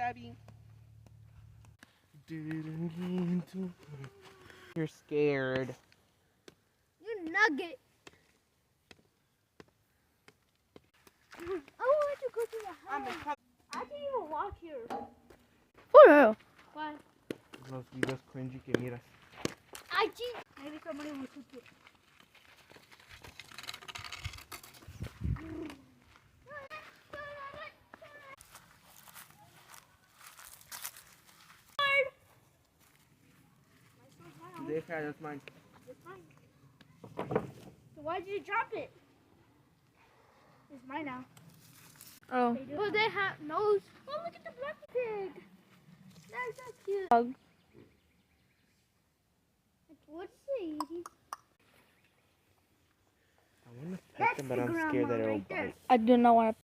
stabbing. You're scared. You nugget. I want to go to the house. I didn't even walk here. For real. Why? Los videos cringy que miras. Maybe somebody will shoot you. Deja, that's mine. It's mine. So why did you drop it? It's mine now. Oh. Well, they have nose. Oh, look at the black pig. That's so cute. Dog. What's he? I want to pet them, but I'm scared that it'll bite. I do not want to.